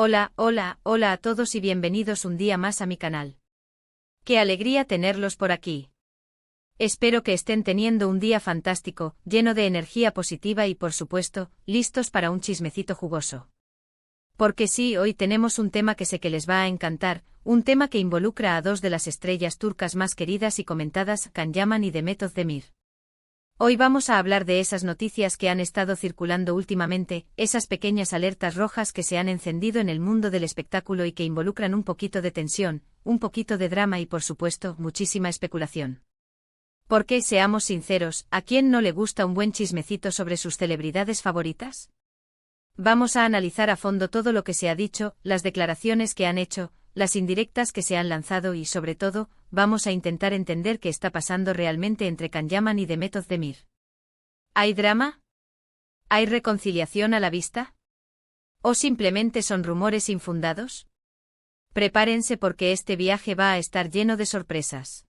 Hola a todos y bienvenidos un día más a mi canal. Qué alegría tenerlos por aquí. Espero que estén teniendo un día fantástico, lleno de energía positiva y por supuesto, listos para un chismecito jugoso. Porque sí, hoy tenemos un tema que sé que les va a encantar, un tema que involucra a dos de las estrellas turcas más queridas y comentadas, Can Yaman y Demet Özdemir. Hoy vamos a hablar de esas noticias que han estado circulando últimamente, esas pequeñas alertas rojas que se han encendido en el mundo del espectáculo y que involucran un poquito de tensión, un poquito de drama y por supuesto, muchísima especulación. Porque, seamos sinceros, ¿a quién no le gusta un buen chismecito sobre sus celebridades favoritas? Vamos a analizar a fondo todo lo que se ha dicho, las declaraciones que han hecho, las indirectas que se han lanzado y, sobre todo, vamos a intentar entender qué está pasando realmente entre Can Yaman y Demet Özdemir. ¿Hay drama? ¿Hay reconciliación a la vista? ¿O simplemente son rumores infundados? Prepárense porque este viaje va a estar lleno de sorpresas.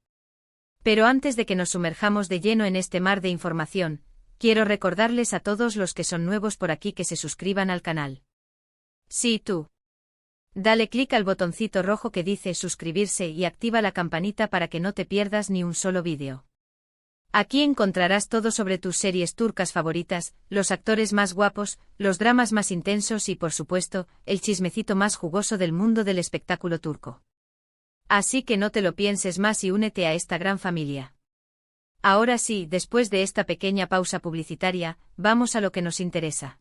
Pero antes de que nos sumerjamos de lleno en este mar de información, quiero recordarles a todos los que son nuevos por aquí que se suscriban al canal. Sí, tú. Dale clic al botoncito rojo que dice suscribirse y activa la campanita para que no te pierdas ni un solo vídeo. Aquí encontrarás todo sobre tus series turcas favoritas, los actores más guapos, los dramas más intensos y por supuesto, el chismecito más jugoso del mundo del espectáculo turco. Así que no te lo pienses más y únete a esta gran familia. Ahora sí, después de esta pequeña pausa publicitaria, vamos a lo que nos interesa.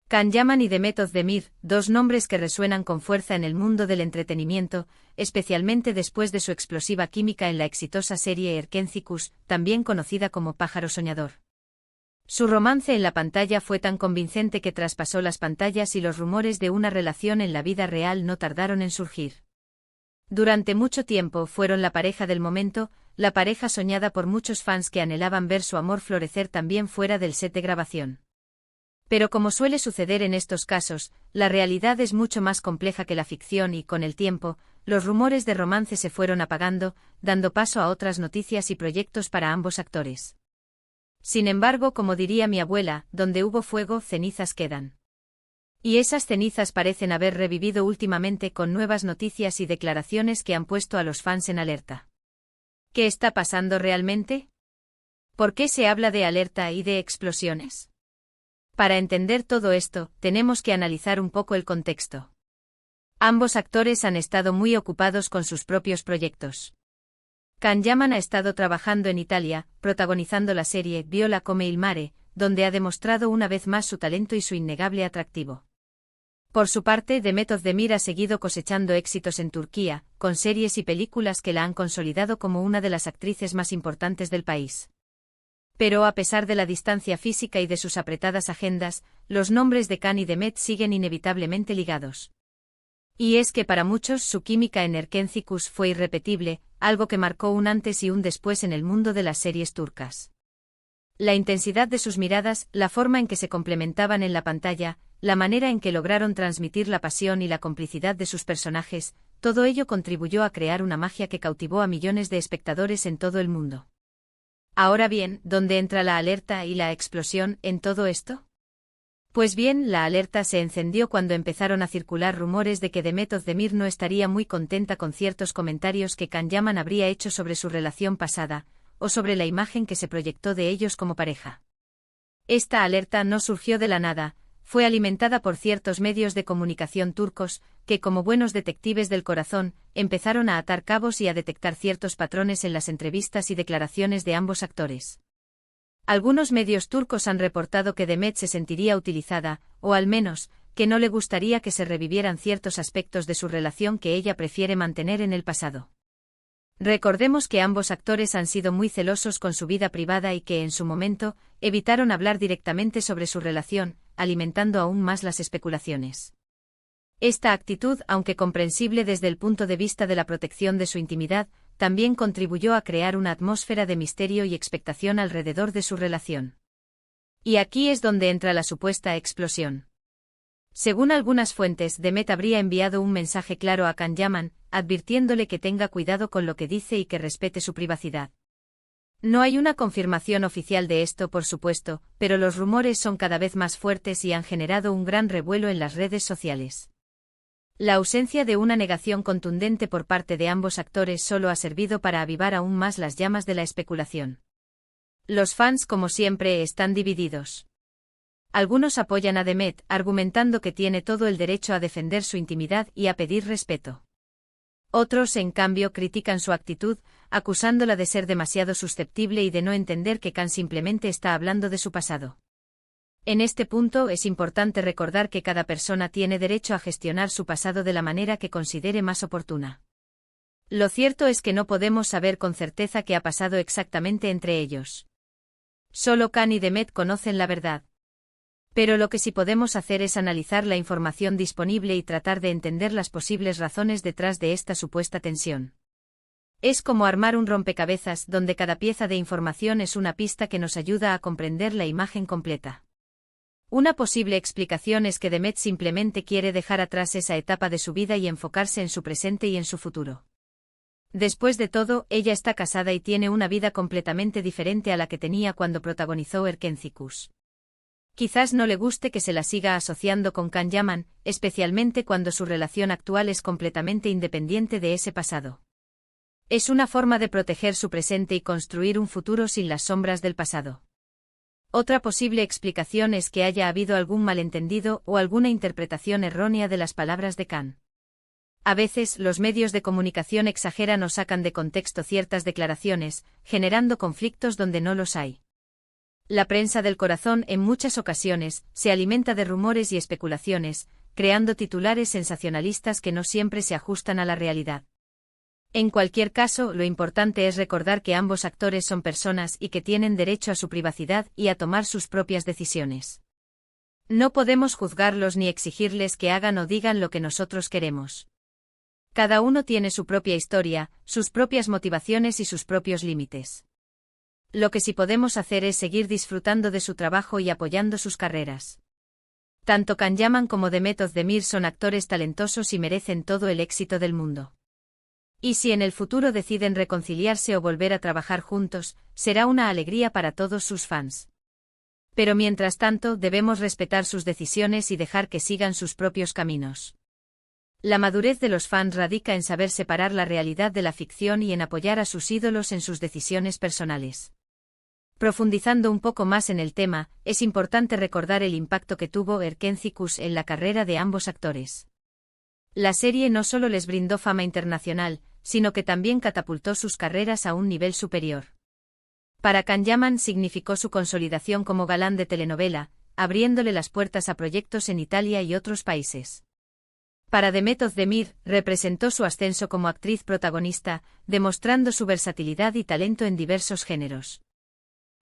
Can Yaman y Demet Özdemir, dos nombres que resuenan con fuerza en el mundo del entretenimiento, especialmente después de su explosiva química en la exitosa serie Erkencikus, también conocida como Pájaro Soñador. Su romance en la pantalla fue tan convincente que traspasó las pantallas y los rumores de una relación en la vida real no tardaron en surgir. Durante mucho tiempo fueron la pareja del momento, la pareja soñada por muchos fans que anhelaban ver su amor florecer también fuera del set de grabación. Pero como suele suceder en estos casos, la realidad es mucho más compleja que la ficción y, con el tiempo, los rumores de romance se fueron apagando, dando paso a otras noticias y proyectos para ambos actores. Sin embargo, como diría mi abuela, donde hubo fuego, cenizas quedan. Y esas cenizas parecen haber revivido últimamente con nuevas noticias y declaraciones que han puesto a los fans en alerta. ¿Qué está pasando realmente? ¿Por qué se habla de alerta y de explosiones? Para entender todo esto, tenemos que analizar un poco el contexto. Ambos actores han estado muy ocupados con sus propios proyectos. Can Yaman ha estado trabajando en Italia, protagonizando la serie Viola come il mare, donde ha demostrado una vez más su talento y su innegable atractivo. Por su parte, Demet Özdemir ha seguido cosechando éxitos en Turquía, con series y películas que la han consolidado como una de las actrices más importantes del país. Pero a pesar de la distancia física y de sus apretadas agendas, los nombres de Can y Demet siguen inevitablemente ligados. Y es que para muchos su química en Erkencikus fue irrepetible, algo que marcó un antes y un después en el mundo de las series turcas. La intensidad de sus miradas, la forma en que se complementaban en la pantalla, la manera en que lograron transmitir la pasión y la complicidad de sus personajes, todo ello contribuyó a crear una magia que cautivó a millones de espectadores en todo el mundo. Ahora bien, ¿dónde entra la alerta y la explosión en todo esto? Pues bien, la alerta se encendió cuando empezaron a circular rumores de que Demet Özdemir no estaría muy contenta con ciertos comentarios que Can Yaman habría hecho sobre su relación pasada, o sobre la imagen que se proyectó de ellos como pareja. Esta alerta no surgió de la nada, fue alimentada por ciertos medios de comunicación turcos, que como buenos detectives del corazón, empezaron a atar cabos y a detectar ciertos patrones en las entrevistas y declaraciones de ambos actores. Algunos medios turcos han reportado que Demet se sentiría utilizada, o al menos, que no le gustaría que se revivieran ciertos aspectos de su relación que ella prefiere mantener en el pasado. Recordemos que ambos actores han sido muy celosos con su vida privada y que en su momento, evitaron hablar directamente sobre su relación, alimentando aún más las especulaciones. Esta actitud, aunque comprensible desde el punto de vista de la protección de su intimidad, también contribuyó a crear una atmósfera de misterio y expectación alrededor de su relación. Y aquí es donde entra la supuesta explosión. Según algunas fuentes, Demet habría enviado un mensaje claro a Can Yaman, advirtiéndole que tenga cuidado con lo que dice y que respete su privacidad. No hay una confirmación oficial de esto, por supuesto, pero los rumores son cada vez más fuertes y han generado un gran revuelo en las redes sociales. La ausencia de una negación contundente por parte de ambos actores solo ha servido para avivar aún más las llamas de la especulación. Los fans, como siempre, están divididos. Algunos apoyan a Demet, argumentando que tiene todo el derecho a defender su intimidad y a pedir respeto. Otros, en cambio, critican su actitud, acusándola de ser demasiado susceptible y de no entender que Khan simplemente está hablando de su pasado. En este punto es importante recordar que cada persona tiene derecho a gestionar su pasado de la manera que considere más oportuna. Lo cierto es que no podemos saber con certeza qué ha pasado exactamente entre ellos. Solo Khan y Demet conocen la verdad. Pero lo que sí podemos hacer es analizar la información disponible y tratar de entender las posibles razones detrás de esta supuesta tensión. Es como armar un rompecabezas donde cada pieza de información es una pista que nos ayuda a comprender la imagen completa. Una posible explicación es que Demet simplemente quiere dejar atrás esa etapa de su vida y enfocarse en su presente y en su futuro. Después de todo, ella está casada y tiene una vida completamente diferente a la que tenía cuando protagonizó Erkenci-Kuş. Quizás no le guste que se la siga asociando con Can Yaman, especialmente cuando su relación actual es completamente independiente de ese pasado. Es una forma de proteger su presente y construir un futuro sin las sombras del pasado. Otra posible explicación es que haya habido algún malentendido o alguna interpretación errónea de las palabras de Khan. A veces, los medios de comunicación exageran o sacan de contexto ciertas declaraciones, generando conflictos donde no los hay. La prensa del corazón, en muchas ocasiones, se alimenta de rumores y especulaciones, creando titulares sensacionalistas que no siempre se ajustan a la realidad. En cualquier caso, lo importante es recordar que ambos actores son personas y que tienen derecho a su privacidad y a tomar sus propias decisiones. No podemos juzgarlos ni exigirles que hagan o digan lo que nosotros queremos. Cada uno tiene su propia historia, sus propias motivaciones y sus propios límites. Lo que sí podemos hacer es seguir disfrutando de su trabajo y apoyando sus carreras. Tanto Can Yaman como Demet Özdemir son actores talentosos y merecen todo el éxito del mundo. Y si en el futuro deciden reconciliarse o volver a trabajar juntos, será una alegría para todos sus fans. Pero mientras tanto, debemos respetar sus decisiones y dejar que sigan sus propios caminos. La madurez de los fans radica en saber separar la realidad de la ficción y en apoyar a sus ídolos en sus decisiones personales. Profundizando un poco más en el tema, es importante recordar el impacto que tuvo Erkenci-Kuş en la carrera de ambos actores. La serie no solo les brindó fama internacional, sino que también catapultó sus carreras a un nivel superior. Para Can Yaman significó su consolidación como galán de telenovela, abriéndole las puertas a proyectos en Italia y otros países. Para Demet Özdemir, representó su ascenso como actriz protagonista, demostrando su versatilidad y talento en diversos géneros.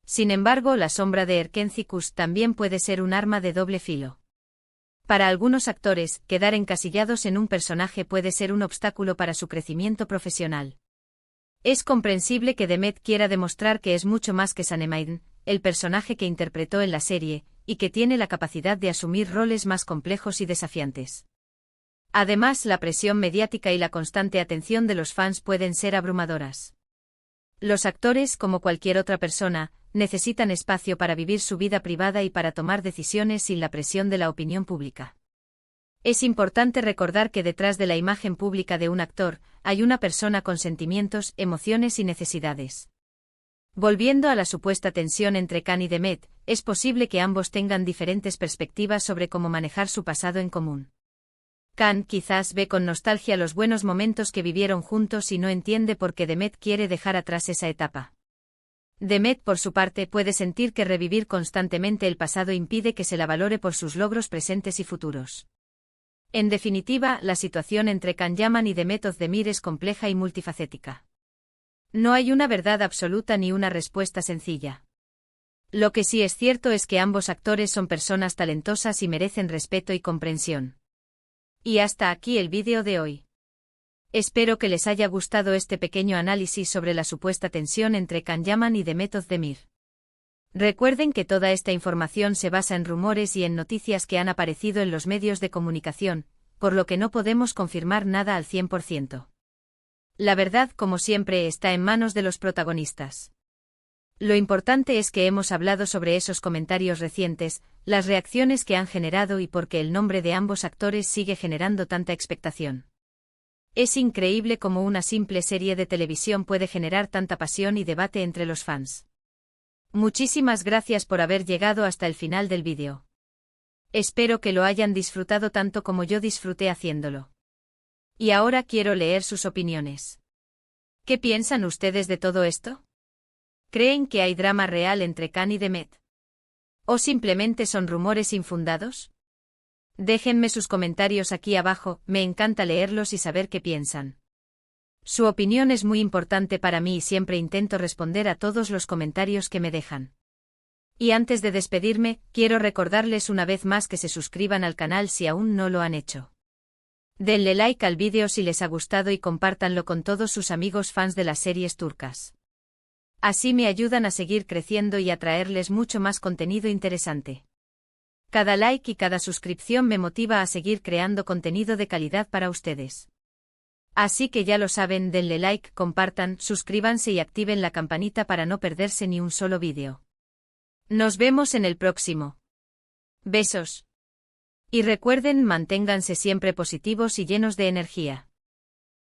Sin embargo, la sombra de Erkenci-Kuş también puede ser un arma de doble filo. Para algunos actores, quedar encasillados en un personaje puede ser un obstáculo para su crecimiento profesional. Es comprensible que Demet quiera demostrar que es mucho más que Sanemane, el personaje que interpretó en la serie, y que tiene la capacidad de asumir roles más complejos y desafiantes. Además, la presión mediática y la constante atención de los fans pueden ser abrumadoras. Los actores, como cualquier otra persona, necesitan espacio para vivir su vida privada y para tomar decisiones sin la presión de la opinión pública. Es importante recordar que detrás de la imagen pública de un actor, hay una persona con sentimientos, emociones y necesidades. Volviendo a la supuesta tensión entre Khan y Demet, es posible que ambos tengan diferentes perspectivas sobre cómo manejar su pasado en común. Khan quizás ve con nostalgia los buenos momentos que vivieron juntos y no entiende por qué Demet quiere dejar atrás esa etapa. Demet, por su parte, puede sentir que revivir constantemente el pasado impide que se la valore por sus logros presentes y futuros. En definitiva, la situación entre Can Yaman y Demet Özdemir es compleja y multifacética. No hay una verdad absoluta ni una respuesta sencilla. Lo que sí es cierto es que ambos actores son personas talentosas y merecen respeto y comprensión. Y hasta aquí el vídeo de hoy. Espero que les haya gustado este pequeño análisis sobre la supuesta tensión entre Can Yaman y Demet Özdemir. Recuerden que toda esta información se basa en rumores y en noticias que han aparecido en los medios de comunicación, por lo que no podemos confirmar nada al 100%. La verdad, como siempre, está en manos de los protagonistas. Lo importante es que hemos hablado sobre esos comentarios recientes, las reacciones que han generado y por qué el nombre de ambos actores sigue generando tanta expectación. Es increíble cómo una simple serie de televisión puede generar tanta pasión y debate entre los fans. Muchísimas gracias por haber llegado hasta el final del vídeo. Espero que lo hayan disfrutado tanto como yo disfruté haciéndolo. Y ahora quiero leer sus opiniones. ¿Qué piensan ustedes de todo esto? ¿Creen que hay drama real entre Khan y Demet? ¿O simplemente son rumores infundados? Déjenme sus comentarios aquí abajo, me encanta leerlos y saber qué piensan. Su opinión es muy importante para mí y siempre intento responder a todos los comentarios que me dejan. Y antes de despedirme, quiero recordarles una vez más que se suscriban al canal si aún no lo han hecho. Denle like al vídeo si les ha gustado y compártanlo con todos sus amigos fans de las series turcas. Así me ayudan a seguir creciendo y a traerles mucho más contenido interesante. Cada like y cada suscripción me motiva a seguir creando contenido de calidad para ustedes. Así que ya lo saben, denle like, compartan, suscríbanse y activen la campanita para no perderse ni un solo vídeo. Nos vemos en el próximo. Besos. Y recuerden, manténganse siempre positivos y llenos de energía.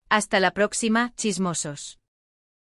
Hasta la próxima, chismosos.